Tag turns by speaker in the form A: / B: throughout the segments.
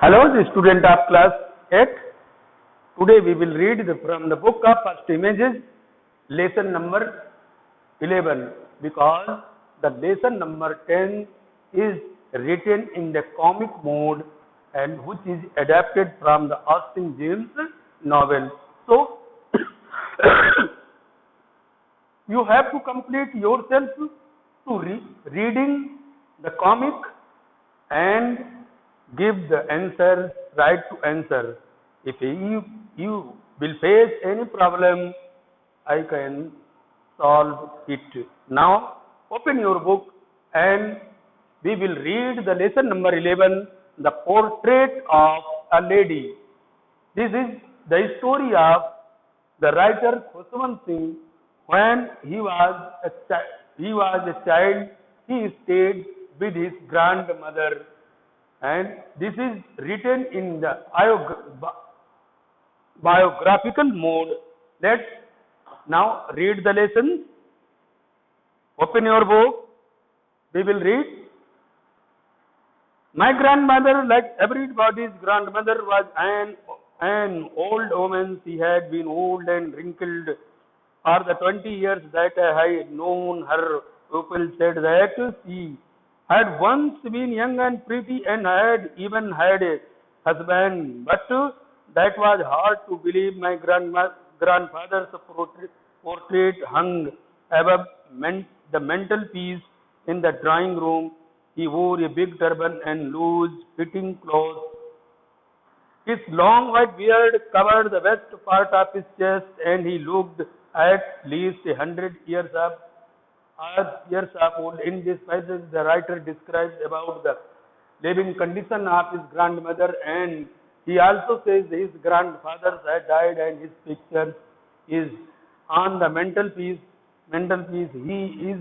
A: Hello, the student of class 8. Today we will read from the book of First Images, lesson number 11, because the lesson number 10 is written in the comic mode and which is adapted from the Austin James novel. So, you have to complete yourself to reading the comic and give the answer, right to answer. If you will face any problem, I can solve it. Now, open your book and we will read the lesson number 11, the portrait of a lady. This is the story of the writer Khushwant Singh. When he was a child, he stayed with his grandmother, and this is written in the biographical mode. Let's now read the lesson. Open your book. We will read. My grandmother, like everybody's grandmother, was an old woman. She had been old and wrinkled. For the 20 years that I had known her, people said that she had once been young and pretty and had even had a husband. But that was hard to believe. My grandfather's portrait hung above the mantelpiece in the drawing room. He wore a big turban and loose-fitting clothes. His long white beard covered the west part of his chest, and he looked at least 100 years old. In this passage, the writer describes about the living condition of his grandmother, and he also says his grandfather had died, and his picture is on the mantelpiece. He is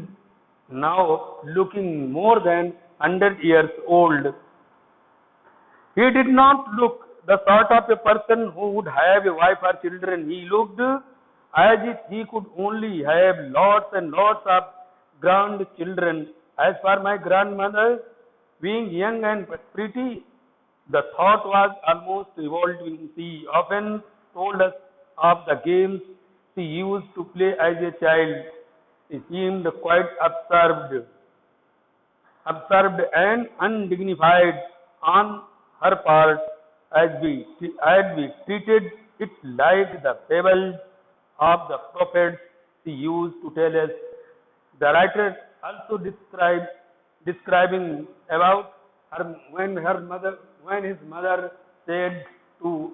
A: now looking more than 100 years old. He did not look the sort of a person who would have a wife or children. He looked as if he could only have lots and lots of grandchildren. As for my grandmother, being young and pretty, the thought was almost revolting. She often told us of the games she used to play as a child. She seemed quite absorbed and undignified on her part, as we treated it like the fables of the prophets she used to tell us. The writer also describing about her when his mother said to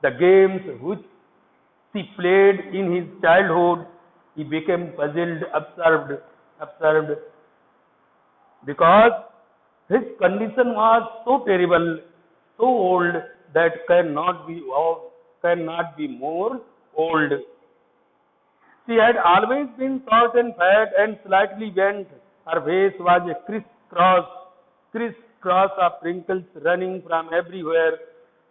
A: the games which she played in his childhood, he became puzzled, absorbed, because his condition was so terrible, so old that cannot be more old. She had always been short and fat and slightly bent. Her face was a crisscross of wrinkles running from everywhere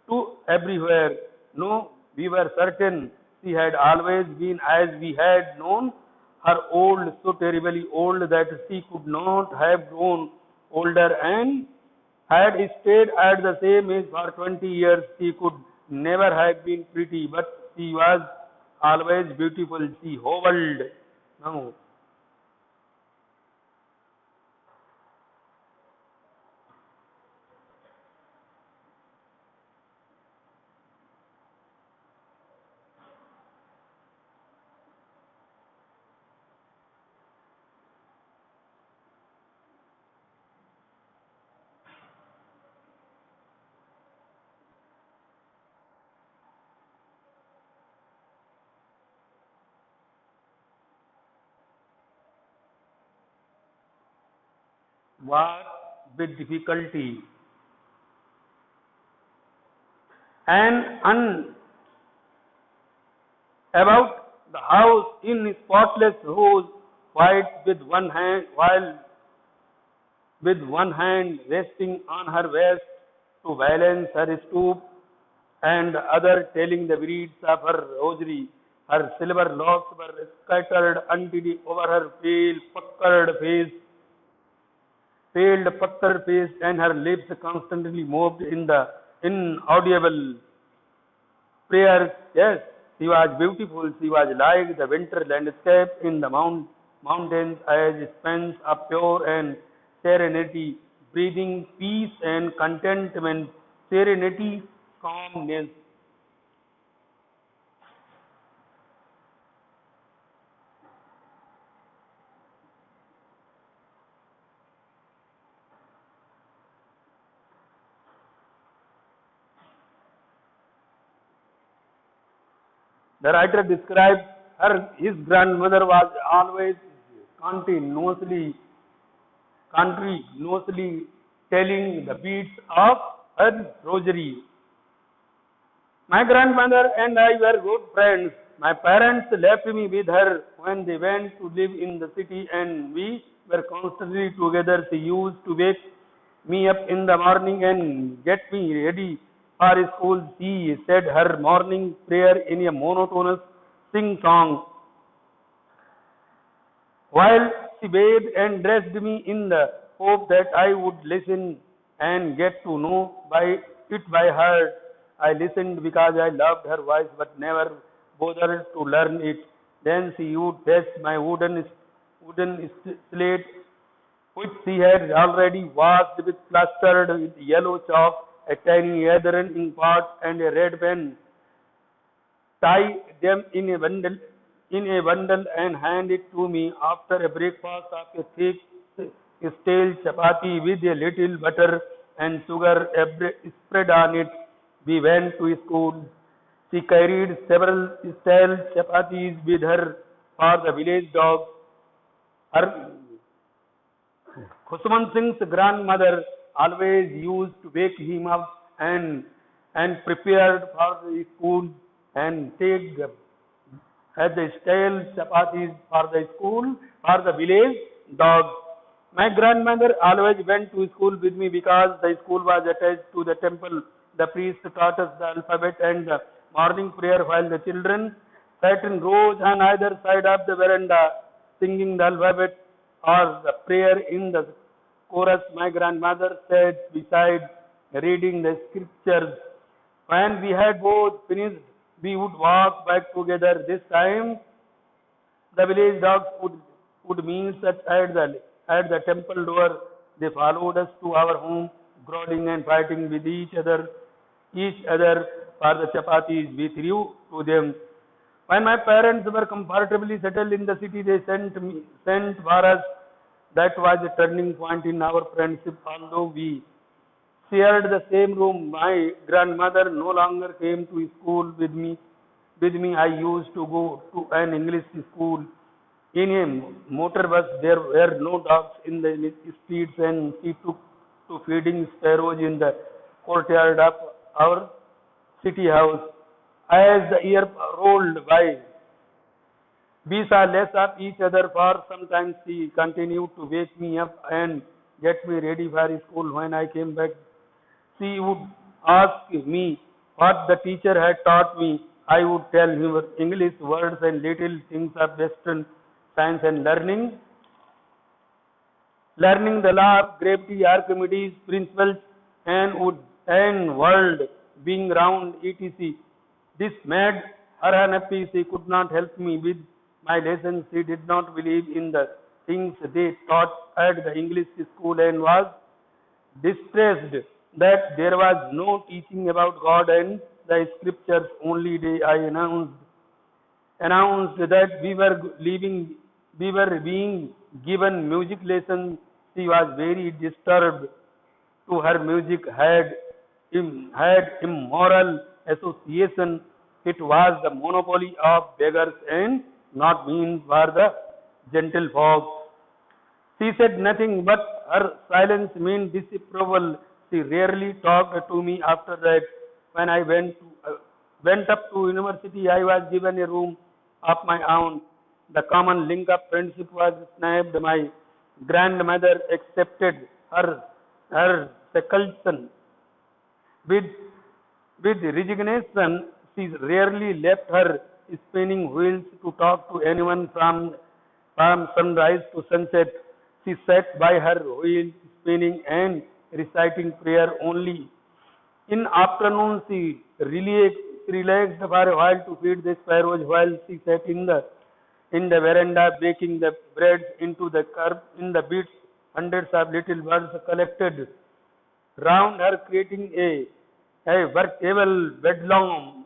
A: to everywhere. No, we were certain she had always been, as we had known her, old, so terribly old that she could not have grown older, and had stayed at the same age for 20 years. She could never have been pretty, but she was always beautiful. She hovered. Now, was with difficulty and about the house in spotless rose white, with one hand resting on her waist to balance her stoop, and the other telling the beads of her rosary. Her silver locks were scattered untidily over her paled puckered face, and her lips constantly moved in the inaudible prayers. Yes, she was beautiful. She was like the winter landscape in the mountains, as spans of pure and serenity, breathing peace and contentment, serenity, calmness. The writer describes his grandmother was always continuously, continuously telling the beats of her rosary. My grandmother and I were good friends. My parents left me with her when they went to live in the city, and we were constantly together. She used to wake me up in the morning and get me ready for school. She said her morning prayer in a monotonous sing song while she bathed and dressed me in the hope that I would listen and get to know it by heart. I listened because I loved her voice but never bothered to learn it. Then she would test my wooden slate, which she had already washed with plastered with yellow chalk, a tiny Etherine ink pot, and a red pen. Tie them in a bundle and hand it to me after a breakfast of a thick stale chapati with a little butter and sugar spread on it. We went to school. She carried several stale chapatis with her for the village dog. Her Khusman Singh's grandmother always used to wake him up and prepared for the school and take the as the stale chapatis for the school, for the village dogs. My grandmother always went to school with me because the school was attached to the temple. The priest taught us the alphabet and the morning prayer while the children sat in rows on either side of the veranda singing the alphabet or the prayer in the chorus. My grandmother sat beside reading the scriptures. When we had both finished, we would walk back together. This time, the village dogs would meet us at the temple door. They followed us to our home, growling and fighting with each other for the chapatis we threw to them. When my parents were comfortably settled in the city, they sent for us. That was a turning point in our friendship. Although we shared the same room, my grandmother no longer came to school with me. I used to go to an English school in a motor bus. There were no dogs in the streets, and she took to feeding sparrows in the courtyard of our city house. As the year rolled by, we saw less of each other for some time. She continued to wake me up and get me ready for school. When I came back, she would ask me what the teacher had taught me. I would tell her English words and little things of Western science and learning the law of gravity, Archimedes principles, and world being round, etc. This made her unhappy. She could not help me with my lessons. She did not believe in the things they taught at the English school and was distressed that there was no teaching about God and the scriptures. Only day I announced that we were being given music lessons. She was very disturbed. To her, music had immoral association. It was the monopoly of beggars and not means for the gentle folk. She said nothing, but her silence meant disapproval. She rarely talked to me after that. When I went up to university, I was given a room of my own. The common link of friendship was snapped. My grandmother accepted her seclusion with resignation. She rarely left her spinning wheels to talk to anyone from sunrise to sunset. She sat by her wheel spinning and reciting prayer only In afternoon, she relaxed for a while to feed the sparrows while she sat in the veranda breaking the bread into the curb in the bits. Hundreds of little birds collected round her, creating a veritable bedlam.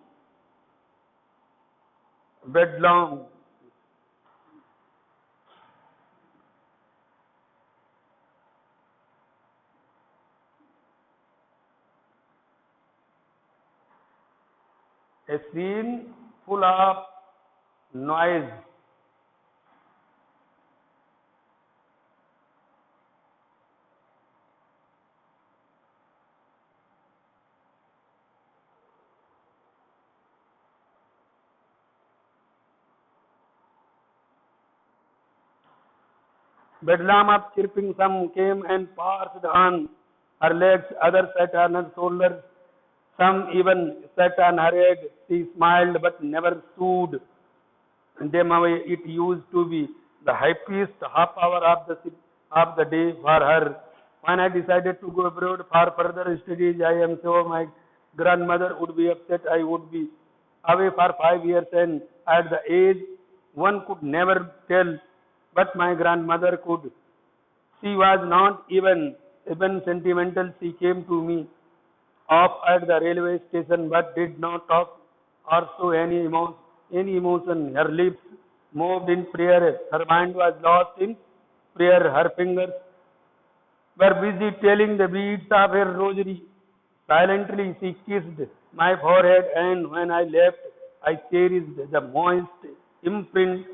A: A scene full of noise. Bedlam of chirping, some came and passed on her legs, others sat on her shoulders, some even sat on her head. She smiled but never stood them away. It used to be the happiest half hour of the day for her. When I decided to go abroad for further studies, I am sure my grandmother would be upset. I would be away for 5 years, and at the age one could never tell, but my grandmother could. She was not even sentimental. She came to me off at the railway station but did not talk or show any emotion. Her lips moved in prayer. Her mind was lost in prayer. Her fingers were busy telling the beads of her rosary. Silently she kissed my forehead, and when I left, I cherished the moist imprint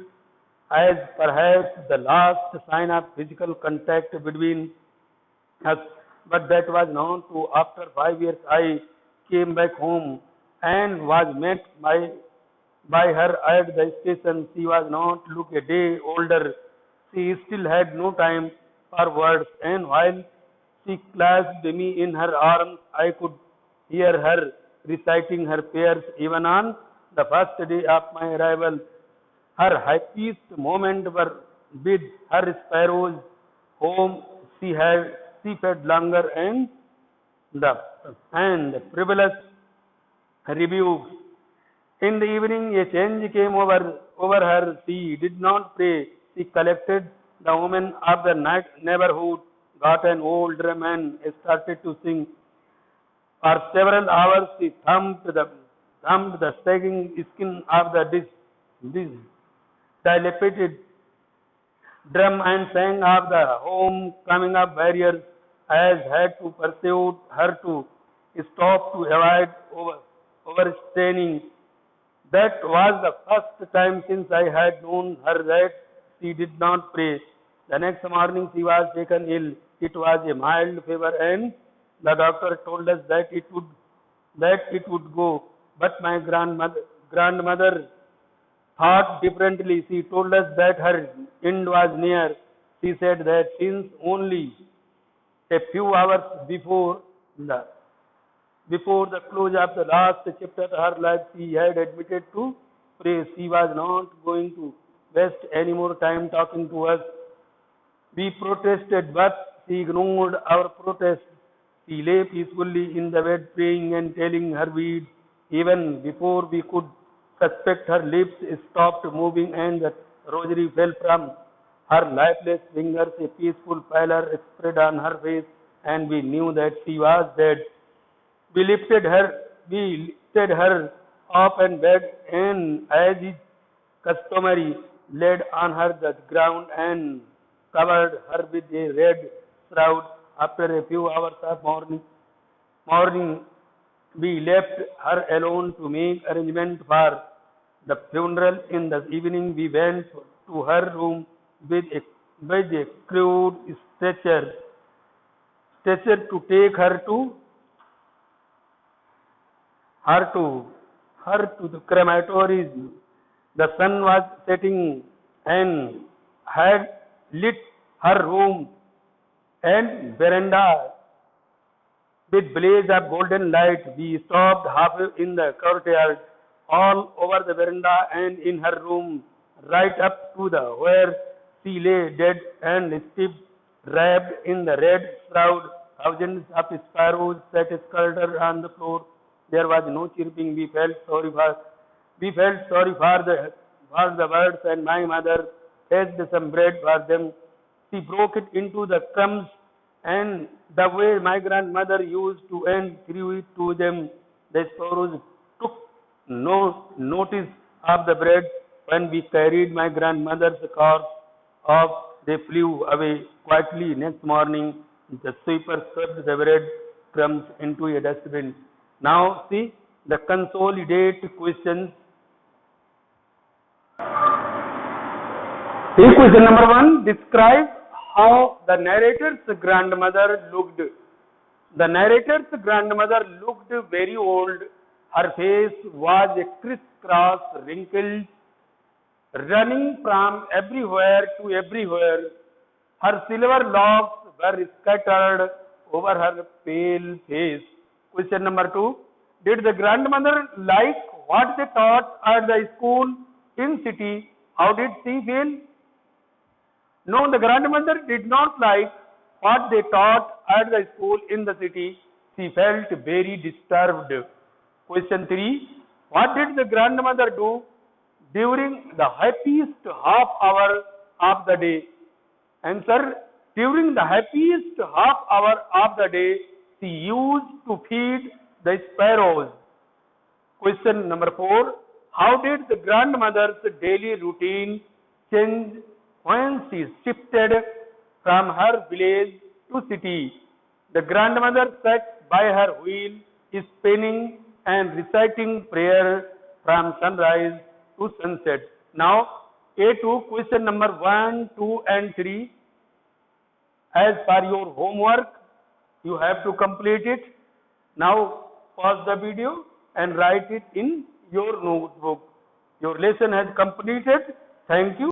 A: as perhaps the last sign of physical contact between us. But that was not true. After 5 years, I came back home and was met by her at the station. She was not look a day older. She still had no time for words, and while she clasped me in her arms, I could hear her reciting her prayers even on the first day of my arrival. Her happiest moments were with her sparrows, whom she fed longer the and frivolous rebukes. In the evening, a change came over her. She did not pray. She collected the women of the neighborhood, got an old drum, and started to sing. For several hours, she thumped the sagging skin of the this dilapidated drum and sang of the homecoming of warriors as had to pursue her to stop to avoid overstraining. That was the first time since I had known her that she did not pray. The next morning she was taken ill. It was a mild fever, and the doctor told us that it would go. But my grandmother thought differently. She told us that her end was near. She said that since only a few hours the before the close of the last chapter of her life, she had admitted to pray. She was not going to waste any more time talking to us. We protested, but she ignored our protest. She lay peacefully in the bed praying and telling her beads. Even before we could suspect, her lips stopped moving and the rosary fell from her lifeless fingers. A peaceful pallor spread on her face, and we knew that she was dead. We lifted her off and bed, and as is customary, laid on her the ground and covered her with a red shroud. After a few hours of morning, we left her alone to make arrangement for the funeral. In the evening, we went to her room with a crude stretcher to take her to her to the crematory. The sun was setting and had lit her room and veranda with blaze of golden light. We stopped halfway in the courtyard, all over the veranda and in her room, right up to the where she lay dead and stiff, wrapped in the red shroud. Thousands of sparrows sat scattered on the floor. There was no chirping. We felt sorry for the birds, and my mother fetched some bread for them. She broke it into the crumbs, and the way my grandmother used to and threw it to them. The sparrows took no notice of the bread. When we carried my grandmother's corpse off, they flew away quietly. Next morning, the sweeper swept the bread crumbs into a dustbin. Now, see the consolidate questions. See question number 1. Describe how the narrator's grandmother looked. The narrator's grandmother looked very old. Her face was a crisscross wrinkles running from everywhere to everywhere. Her silver locks were scattered over her pale face. Question number 2. Did the grandmother like what they taught at the school in city? How did she feel? No, the grandmother did not like what they taught at the school in the city. She felt very disturbed. Question 3. What did the grandmother do during the happiest half hour of the day? Answer. During the happiest half hour of the day, she used to feed the sparrows. Question number 4. How did the grandmother's daily routine change when she shifted from her village to city? The grandmother sat by her wheel, spinning and reciting prayer from sunrise to sunset. Now, A2 question number 1, 2 and 3. As per your homework, you have to complete it. Now, pause the video and write it in your notebook. Your lesson has completed. Thank you.